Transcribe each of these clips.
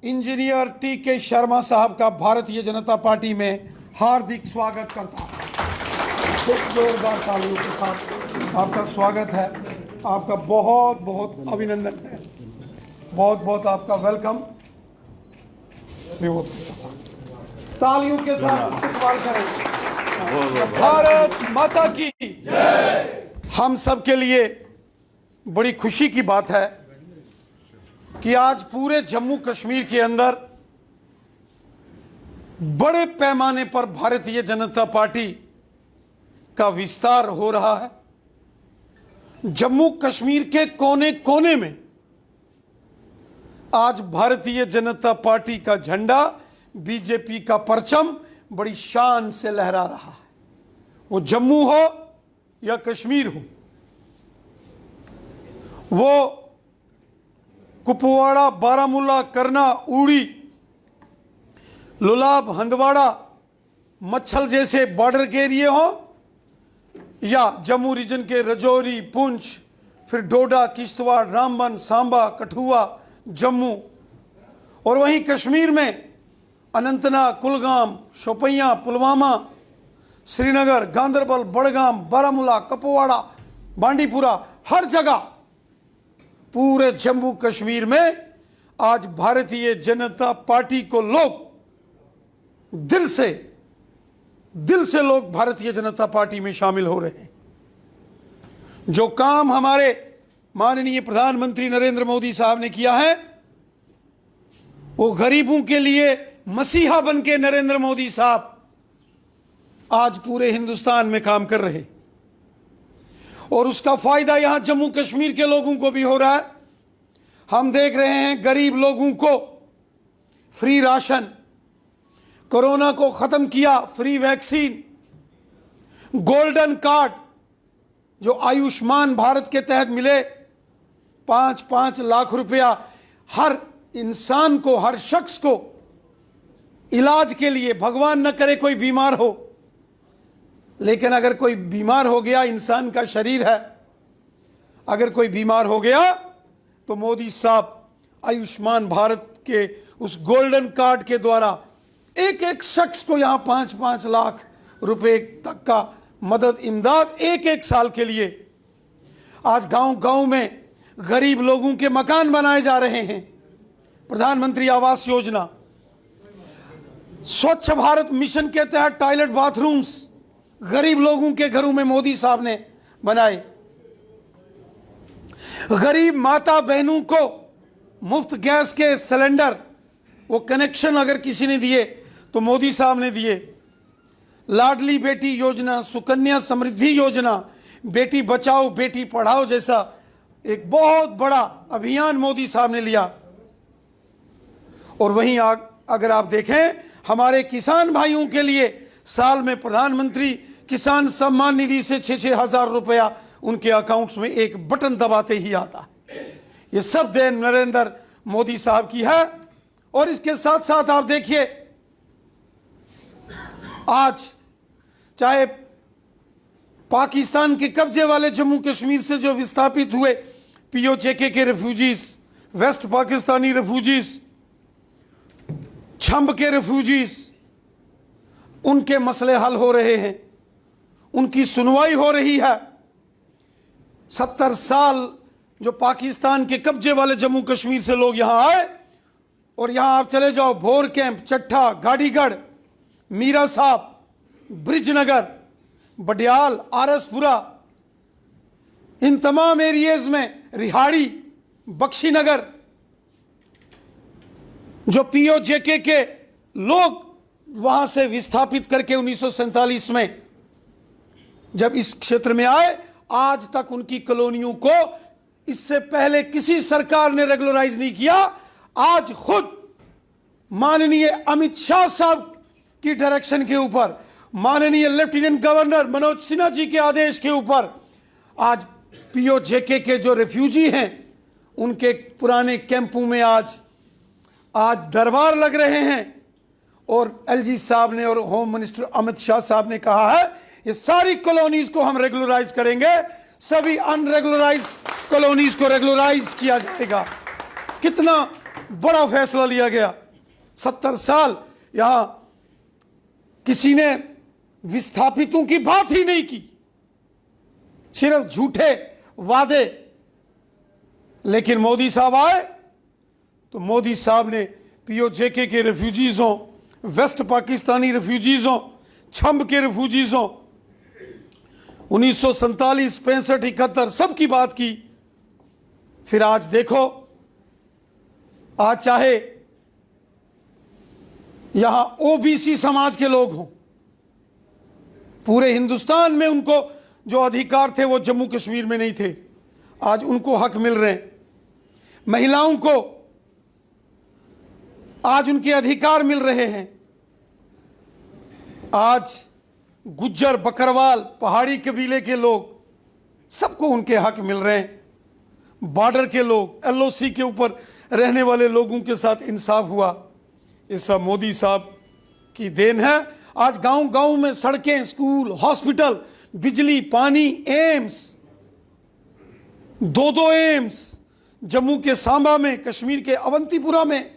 Engineer T के शर्मा साहब का भारतीय जनता पार्टी में हार्दिक स्वागत करता हूं। खूब जोरदार तालियों के साथ आपका स्वागत है। आपका बहुत बहुत अभिनंदन है, बहुत बहुत आपका वेलकम। तालियों के साथ इस्तेमाल करें। भारत माता की जय। हम सब के लिए बड़ी खुशी की बात है कि आज पूरे जम्मू कश्मीर के अंदर बड़े पैमाने पर भारतीय जनता पार्टी का विस्तार हो रहा है। जम्मू कश्मीर के कोने कोने में आज भारतीय जनता पार्टी का झंडा, बीजेपी का परचम बड़ी शान से लहरा रहा है। वो जम्मू हो या कश्मीर हो, वो कुपवाड़ा, बारामूला, करना, उड़ी, लुलाब, हंदवाड़ा, मच्छल जैसे बॉर्डर के एरिया हो, या जम्मू रीजन के रजौरी, पुंछ, फिर डोडा, किश्तवाड़, रामबन, सांबा, कठुआ, जम्मू, और वहीं कश्मीर में अनंतनाग, कुलगाम, शोपियां, पुलवामा, श्रीनगर, गांदरबल, बड़गाम, बारामूला, कुपवाड़ा, बांडीपुरा, हर जगह पूरे जम्मू कश्मीर में आज भारतीय जनता पार्टी को लोग दिल से लोग भारतीय जनता पार्टी में शामिल हो रहे हैं। जो काम हमारे माननीय प्रधानमंत्री नरेंद्र मोदी साहब ने किया है, वो गरीबों के लिए मसीहा बन के नरेंद्र मोदी साहब आज पूरे हिंदुस्तान में काम कर रहे, और उसका फायदा यहां जम्मू कश्मीर के लोगों को भी हो रहा है। हम देख रहे हैं गरीब लोगों को फ्री राशन, कोरोना को खत्म किया, फ्री वैक्सीन, गोल्डन कार्ड जो आयुष्मान भारत के तहत मिले, 5-5 लाख रुपया हर इंसान को, हर शख्स को इलाज के लिए। भगवान न करे कोई बीमार हो, लेकिन अगर कोई बीमार हो गया, इंसान का शरीर है, अगर कोई बीमार हो गया तो मोदी साहब आयुष्मान भारत के उस गोल्डन कार्ड के द्वारा एक एक शख्स को यहां 5-5 लाख रुपए तक का मदद, इमदाद एक एक साल के लिए। आज गांव गांव में गरीब लोगों के मकान बनाए जा रहे हैं। प्रधानमंत्री आवास योजना, स्वच्छ भारत मिशन के तहत टॉयलेट, बाथरूम्स गरीब लोगों के घरों में मोदी साहब ने बनाए। गरीब माता बहनों को मुफ्त गैस के सिलेंडर, वो कनेक्शन अगर किसी ने दिए तो मोदी साहब ने दिए। लाडली बेटी योजना, सुकन्या समृद्धि योजना, बेटी बचाओ बेटी पढ़ाओ जैसा एक बहुत बड़ा अभियान मोदी साहब ने लिया। और वहीं अगर आप देखें, हमारे किसान भाइयों के लिए साल में प्रधानमंत्री किसान सम्मान निधि से 6-6 हजार रुपया उनके अकाउंट्स में एक बटन दबाते ही आता है। ये सब देन नरेंद्र मोदी साहब की है। और इसके साथ साथ आप देखिए, आज चाहे पाकिस्तान के कब्जे वाले जम्मू कश्मीर से जो विस्थापित हुए पीओजेके के refugees, west Pakistani refugees, Chhamb के रेफ्यूजीज, उनके मसले हल हो रहे हैं, उनकी सुनवाई हो रही है। 70 साल जो पाकिस्तान के कब्जे वाले जम्मू कश्मीर से लोग यहां आए, और यहां आप चले जाओ भोर कैंप, चट्ठा, गाड़ीगढ़, मीरा साहब, ब्रिजनगर, बडियाल, आरसपुरा, इन तमाम एरियाज में, रिहाड़ी, बख्शीनगर, जो पीओजेके के लोग वहां से विस्थापित करके 1947 में जब इस क्षेत्र में आए, आज तक उनकी कॉलोनियों को इससे पहले किसी सरकार ने रेगुलराइज नहीं किया। आज खुद माननीय अमित शाह साहब की डायरेक्शन के ऊपर, माननीय लेफ्टिनेंट गवर्नर मनोज सिन्हा जी के आदेश के ऊपर, आज पीओजेके के जो रेफ्यूजी हैं उनके पुराने कैंपों में आज दरबार लग रहे हैं। और एलजी साहब ने और होम मिनिस्टर अमित शाह साहब ने कहा है ये सारी कॉलोनीज को हम रेगुलराइज करेंगे, सभी अनरेगुलराइज कॉलोनीज को रेगुलराइज किया जाएगा। कितना बड़ा फैसला लिया गया। 70 साल यहां किसी ने विस्थापितों की बात ही नहीं की, सिर्फ झूठे वादे। लेकिन मोदी साहब आए तो मोदी साहब ने पीओजेके के रेफ्यूजीजों, वेस्ट पाकिस्तानी रेफ्यूजीजों, छंब के रेफ्यूजीजों, 1947, 65, 71 सब की बात की। फिर आज देखो, आज चाहे यहां ओबीसी समाज के लोग हों, पूरे हिंदुस्तान में उनको जो अधिकार थे वो जम्मू कश्मीर में नहीं थे, आज उनको हक मिल रहे हैं। महिलाओं को आज उनके अधिकार मिल रहे हैं। आज गुज्जर, बकरवाल, पहाड़ी कबीले के लोग, सबको उनके हक मिल रहे हैं। बॉर्डर के लोग, एलओसी के ऊपर रहने वाले लोगों के साथ इंसाफ हुआ। ये सब मोदी साहब की देन है। आज गांव गांव में सड़कें, स्कूल, हॉस्पिटल, बिजली, पानी, एम्स, 2 एम्स, जम्मू के सांबा में, कश्मीर के अवंतीपुरा में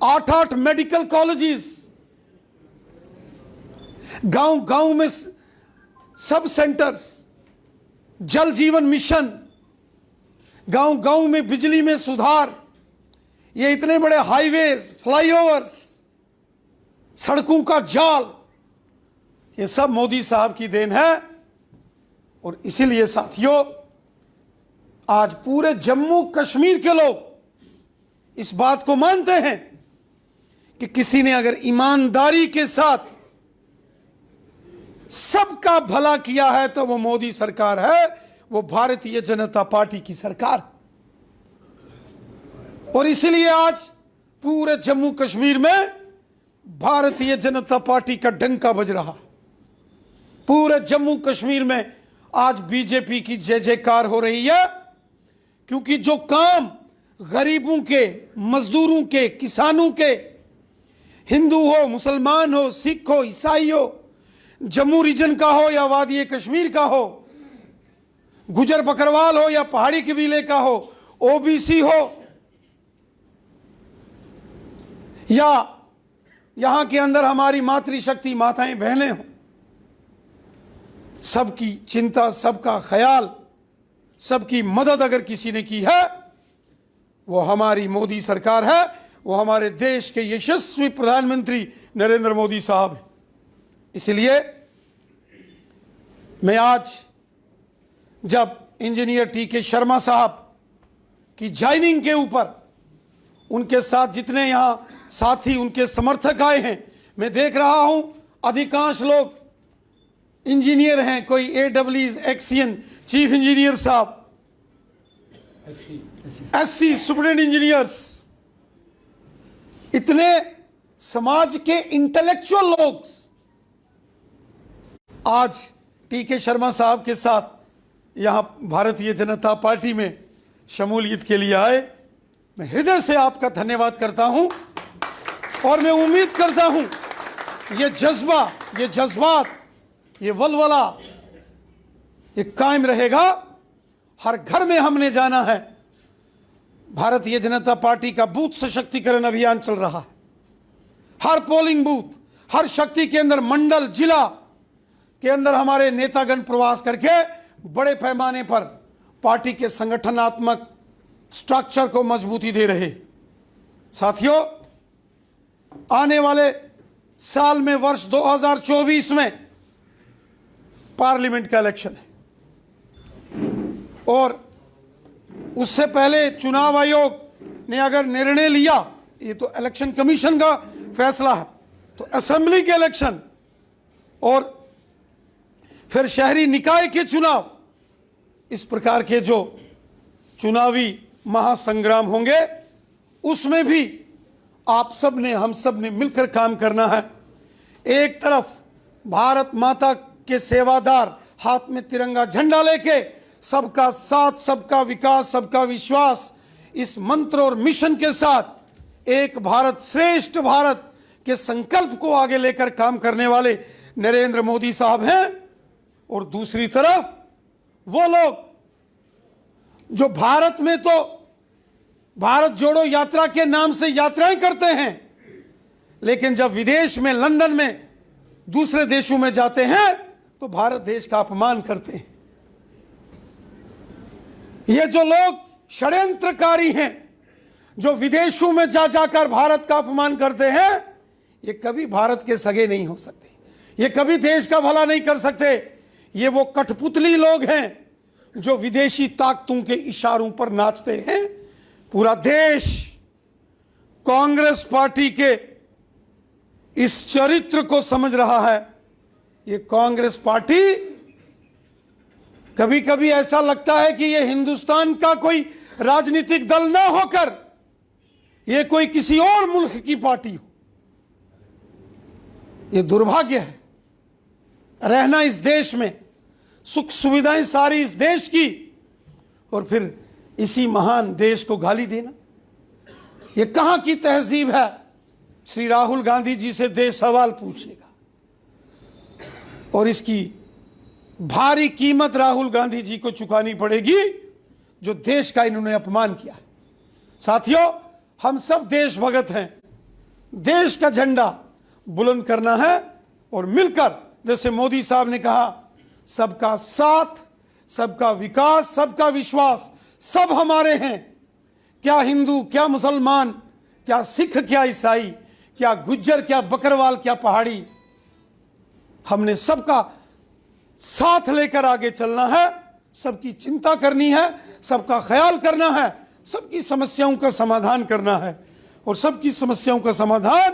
8 मेडिकल कॉलेजेस, गांव गांव में सब सेंटर्स, जल जीवन मिशन, गांव गांव में बिजली में सुधार, ये इतने बड़े हाईवेज, फ्लाईओवर्स, सड़कों का जाल, ये सब मोदी साहब की देन है। और इसीलिए साथियों, आज पूरे जम्मू कश्मीर के लोग इस बात को मानते हैं कि किसी ने अगर ईमानदारी के साथ सबका भला किया है तो वो मोदी सरकार है, वो भारतीय जनता पार्टी की सरकार। और इसीलिए आज पूरे जम्मू कश्मीर में भारतीय जनता पार्टी का डंका बज रहा। पूरे जम्मू कश्मीर में आज बीजेपी की जय जयकार हो रही है, क्योंकि जो काम गरीबों के, मजदूरों के, किसानों के, हिंदू हो, मुसलमान हो, सिख हो, ईसाई हो, जम्मू रीजन का हो या वादी कश्मीर का हो, गुजर बकरवाल हो या पहाड़ी कबीले का हो, ओबीसी हो या यहां के अंदर हमारी मातृशक्ति माताएं बहनें हो, सबकी चिंता, सबका ख्याल, सबकी मदद अगर किसी ने की है वो हमारी मोदी सरकार है, वो हमारे देश के यशस्वी प्रधानमंत्री नरेंद्र मोदी साहब हैं। इसलिए मैं आज जब इंजीनियर टीके शर्मा साहब की ज्वाइनिंग के ऊपर उनके साथ जितने यहां साथी, उनके समर्थक आए हैं, मैं देख रहा हूं अधिकांश लोग इंजीनियर हैं। कोई AWS एक्सियन चीफ इंजीनियर साहब, SC सुपरिटेंडेंट इंजीनियर्स, इतने समाज के इंटेलेक्चुअल लोग आज टीके शर्मा साहब के साथ यहां भारतीय जनता पार्टी में शमूलियत के लिए आए। मैं हृदय से आपका धन्यवाद करता हूं और मैं उम्मीद करता हूं ये जज्बा, ये जज्बात, ये वलवला ये कायम रहेगा। हर घर में हमने जाना है। भारतीय जनता पार्टी का बूथ सशक्तिकरण अभियान चल रहा है। हर पोलिंग बूथ, हर शक्ति केंद्र, मंडल, जिला के अंदर हमारे नेतागण प्रवास करके बड़े पैमाने पर पार्टी के संगठनात्मक स्ट्रक्चर को मजबूती दे रहे। साथियों, आने वाले साल में वर्ष 2024 में पार्लियामेंट का इलेक्शन है और उससे पहले चुनाव आयोग ने अगर निर्णय लिया, ये तो इलेक्शन कमीशन का फैसला है, तो असेंबली के इलेक्शन और फिर शहरी निकाय के चुनाव, इस प्रकार के जो चुनावी महासंग्राम होंगे उसमें भी आप सब ने, हम सब ने मिलकर काम करना है। एक तरफ भारत माता के सेवादार हाथ में तिरंगा झंडा लेके सबका साथ, सबका विकास, सबका विश्वास, इस मंत्र और मिशन के साथ एक भारत श्रेष्ठ भारत के संकल्प को आगे लेकर काम करने वाले नरेंद्र मोदी साहब हैं। और दूसरी तरफ वो लोग जो भारत में तो भारत जोड़ो यात्रा के नाम से यात्राएं करते हैं, लेकिन जब विदेश में, लंदन में, दूसरे देशों में जाते हैं तो भारत देश का अपमान करते हैं। ये जो लोग षड्यंत्रकारी हैं, जो विदेशों में जा जाकर भारत का अपमान करते हैं, ये कभी भारत के सगे नहीं हो सकते, ये कभी देश का भला नहीं कर सकते। ये वो कठपुतली लोग हैं जो विदेशी ताकतों के इशारों पर नाचते हैं। पूरा देश कांग्रेस पार्टी के इस चरित्र को समझ रहा है। ये कांग्रेस पार्टी, कभी कभी ऐसा लगता है कि ये हिंदुस्तान का कोई राजनीतिक दल ना होकर ये कोई किसी और मुल्क की पार्टी हो। ये दुर्भाग्य है रहना इस देश में, सुख सुविधाएं सारी इस देश की, और फिर इसी महान देश को गाली देना। ये कहां की तहजीब है? श्री राहुल गांधी जी से देश सवाल पूछेगा, और इसकी भारी कीमत राहुल गांधी जी को चुकानी पड़ेगी जो देश का इन्होंने अपमान किया है। साथियों, हम सब देशभक्त हैं, देश का झंडा बुलंद करना है, और मिलकर, जैसे मोदी साहब ने कहा, सबका साथ, सबका विकास, सबका विश्वास, सब हमारे हैं। क्या हिंदू, क्या मुसलमान, क्या सिख, क्या ईसाई, क्या गुज्जर, क्या बकरवाल, क्या पहाड़ी, हमने सबका साथ लेकर आगे चलना है, सबकी चिंता करनी है, सबका ख्याल करना है, सबकी समस्याओं का समाधान करना है। और सबकी समस्याओं का समाधान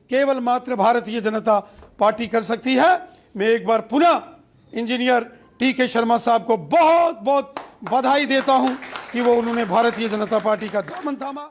केवल मात्र भारतीय जनता पार्टी कर सकती है। मैं एक बार पुनः इंजीनियर टी.के. शर्मा साहब को बहुत बहुत बधाई देता हूं कि वो उन्होंने भारतीय जनता पार्टी का दामन थामा।